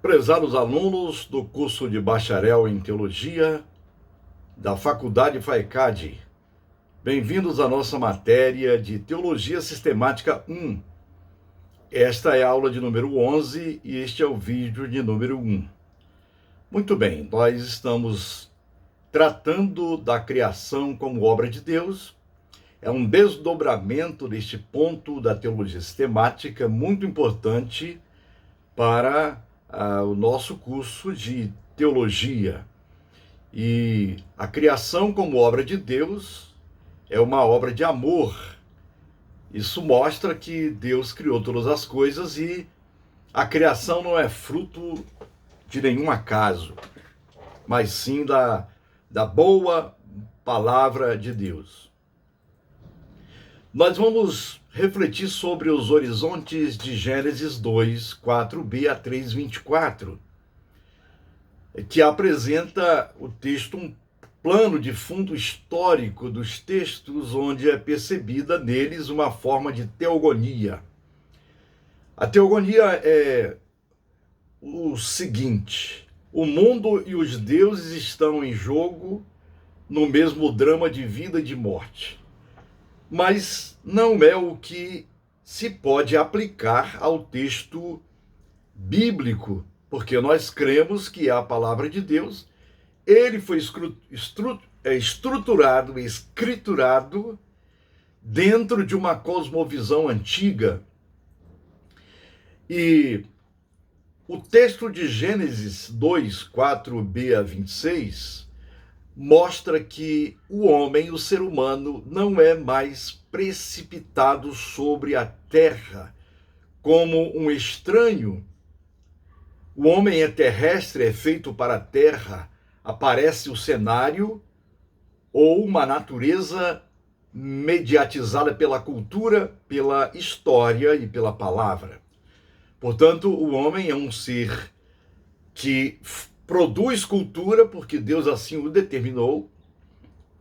Prezados alunos do curso de bacharel em teologia da Faculdade FAECAD, bem-vindos à nossa matéria de Teologia Sistemática 1. Esta é a aula de número 11 e este é o vídeo de número 1. Muito bem, nós estamos tratando da criação como obra de Deus. É um desdobramento deste ponto da teologia sistemática muito importante para o nosso curso de teologia. E a criação como obra de Deus é uma obra de amor. Isso mostra que Deus criou todas as coisas e a criação não é fruto de nenhum acaso, mas sim da boa palavra de Deus. Nós vamos refletir sobre os horizontes de Gênesis 2, 4b a 3, 24, que apresenta o texto, um plano de fundo histórico dos textos, onde é percebida neles uma forma de teogonia. A teogonia é o seguinte: o mundo e os deuses estão em jogo no mesmo drama de vida e de morte. Mas não é o que se pode aplicar ao texto bíblico, porque nós cremos que é a palavra de Deus. Ele foi estruturado, escriturado dentro de uma cosmovisão antiga. E o texto de Gênesis 2, 4b a 26, mostra que o homem, o ser humano, não é mais precipitado sobre a terra como um estranho. O homem é terrestre, é feito para a terra, aparece o cenário ou uma natureza mediatizada pela cultura, pela história e pela palavra. Portanto, o homem é um ser que produz cultura porque Deus assim o determinou,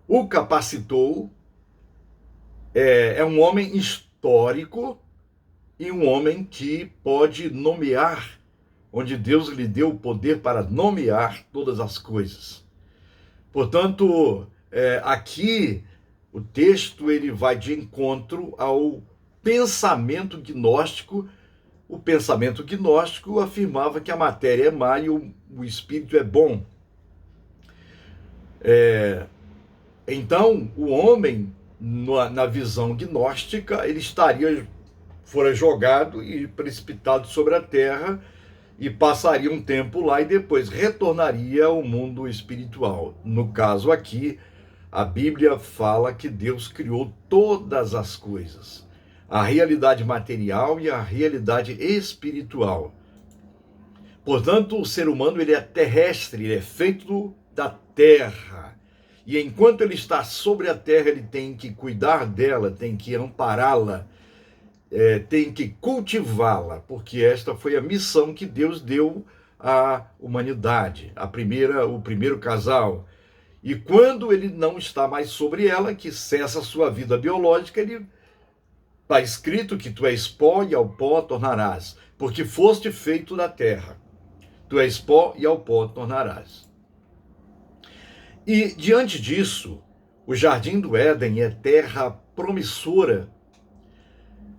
o capacitou, é um homem histórico e um homem que pode nomear, onde Deus lhe deu o poder para nomear todas as coisas. Portanto, aqui o texto ele vai de encontro ao pensamento gnóstico. O pensamento gnóstico afirmava que a matéria é má e o espírito é bom. Então, o homem, na visão gnóstica, ele fora jogado e precipitado sobre a terra e passaria um tempo lá e depois retornaria ao mundo espiritual. No caso aqui, a Bíblia fala que Deus criou todas as coisas, a realidade material e a realidade espiritual. Portanto, o ser humano ele é terrestre, ele é feito da terra. E enquanto ele está sobre a terra, ele tem que cuidar dela, tem que ampará-la, tem que cultivá-la, porque esta foi a missão que Deus deu à humanidade, o primeiro casal. E quando ele não está mais sobre ela, que cessa a sua vida biológica, está escrito que tu és pó e ao pó tornarás, porque foste feito da terra. Tu és pó e ao pó tornarás. E diante disso, o Jardim do Éden é terra promissora,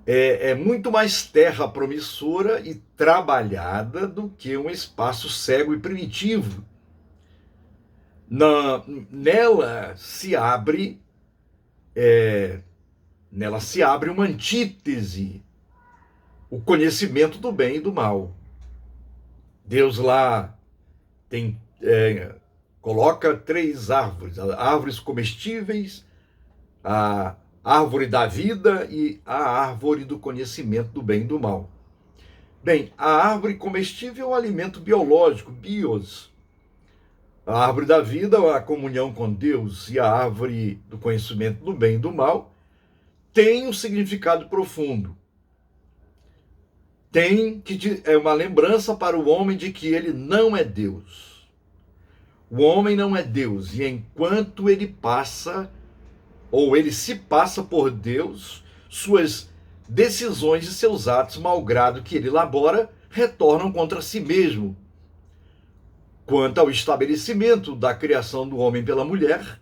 é muito mais terra promissora e trabalhada do que um espaço cego e primitivo. Nela se abre uma antítese, o conhecimento do bem e do mal. Deus lá coloca 3 árvores, árvores comestíveis, a árvore da vida e a árvore do conhecimento do bem e do mal. Bem, a árvore comestível é um alimento biológico, bios. A árvore da vida é a comunhão com Deus, e a árvore do conhecimento do bem e do mal tem um significado profundo. É uma lembrança para o homem de que ele não é Deus. O homem não é Deus, e enquanto ele se passa por Deus, suas decisões e seus atos, malgrado que ele elabora, retornam contra si mesmo. quanto ao estabelecimento da criação do homem pela mulher,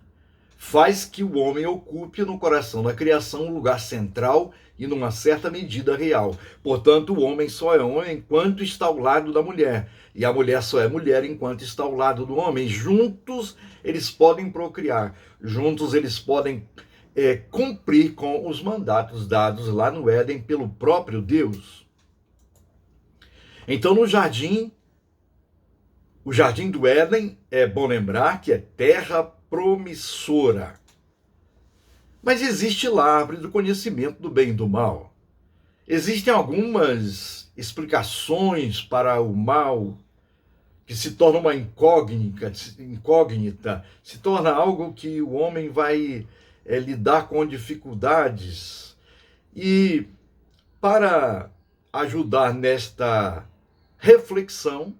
faz que o homem ocupe no coração da criação um lugar central e, numa certa medida, real. Portanto, o homem só é homem enquanto está ao lado da mulher, e a mulher só é mulher enquanto está ao lado do homem. Juntos eles podem procriar, juntos eles podem cumprir com os mandatos dados lá no Éden pelo próprio Deus. Então, no jardim, o jardim do Éden, é bom lembrar que é terra promissora. Mas existe lá a árvore do conhecimento do bem e do mal. Existem algumas explicações para o mal que se torna uma incógnita, se torna algo que o homem vai lidar com dificuldades. E para ajudar nesta reflexão,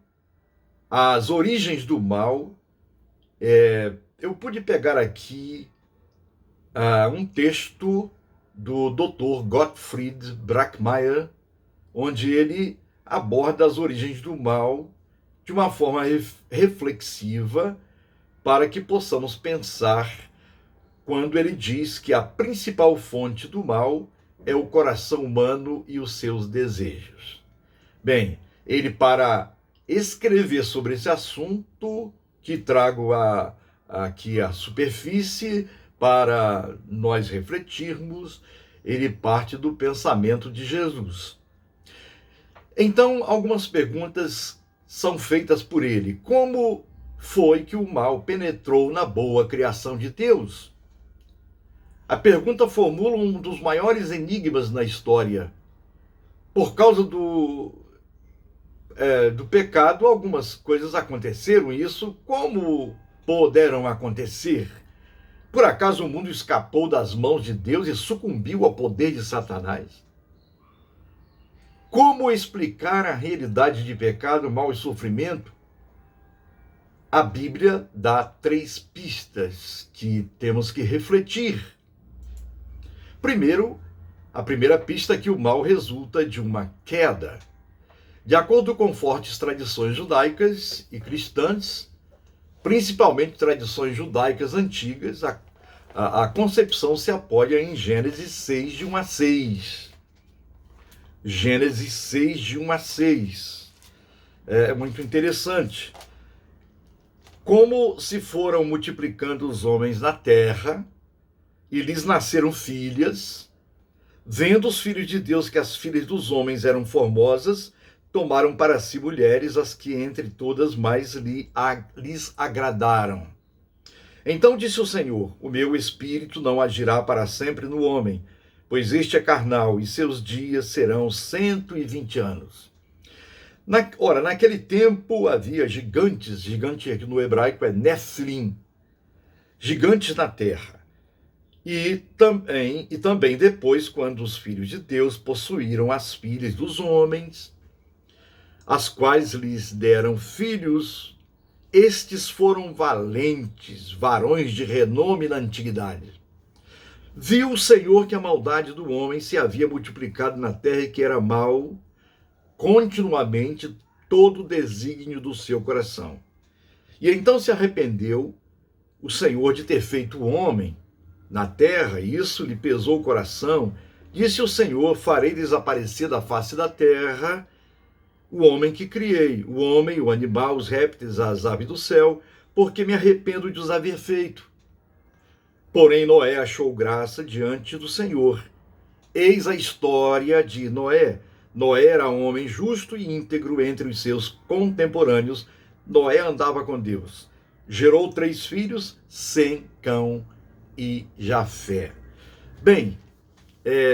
as origens do mal, eu pude pegar aqui um texto do Dr. Gottfried Brackmeier, onde ele aborda as origens do mal de uma forma reflexiva, para que possamos pensar quando ele diz que a principal fonte do mal é o coração humano e os seus desejos. Bem, ele, para escrever sobre esse assunto, que trago aqui à superfície para nós refletirmos, ele parte do pensamento de Jesus. Então, algumas perguntas são feitas por ele. Como foi que o mal penetrou na boa criação de Deus? A pergunta formula um dos maiores enigmas na história. Por causa do pecado, algumas coisas aconteceram. Isso como puderam acontecer? Por acaso o mundo escapou das mãos de Deus e sucumbiu ao poder de Satanás? Como explicar a realidade de pecado, mal e sofrimento? A Bíblia dá 3 pistas que temos que refletir. Primeiro, a primeira pista é que o mal resulta de uma queda. De acordo com fortes tradições judaicas e cristãs, principalmente tradições judaicas antigas, a concepção se apoia em Gênesis 6, de 1 a 6. Gênesis 6, de 1 a 6. É muito interessante. Como se foram multiplicando os homens na terra, e lhes nasceram filhas, vendo os filhos de Deus que as filhas dos homens eram formosas, tomaram para si mulheres, as que entre todas mais lhes agradaram. Então disse o Senhor: o meu espírito não agirá para sempre no homem, pois este é carnal, e seus dias serão 120 anos. Ora, naquele tempo havia gigantes, gigante aqui no hebraico é Nephilim, gigantes na terra. E também depois, quando os filhos de Deus possuíram as filhas dos homens, as quais lhes deram filhos, estes foram valentes, varões de renome na antiguidade. Viu o Senhor que a maldade do homem se havia multiplicado na terra e que era mau continuamente todo o desígnio do seu coração. E então se arrependeu o Senhor de ter feito o homem na terra, e isso lhe pesou o coração. Disse o Senhor: farei desaparecer da face da terra o homem que criei, o homem, o animal, os répteis, as aves do céu, porque me arrependo de os haver feito. Porém Noé achou graça diante do Senhor. Eis a história de Noé. Noé era um homem justo e íntegro entre os seus contemporâneos. Noé andava com Deus. Gerou 3 filhos, Sem, Cão e Jafé. Bem,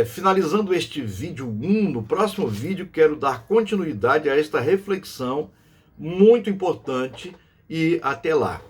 finalizando este vídeo 1, no próximo vídeo quero dar continuidade a esta reflexão muito importante, e até lá.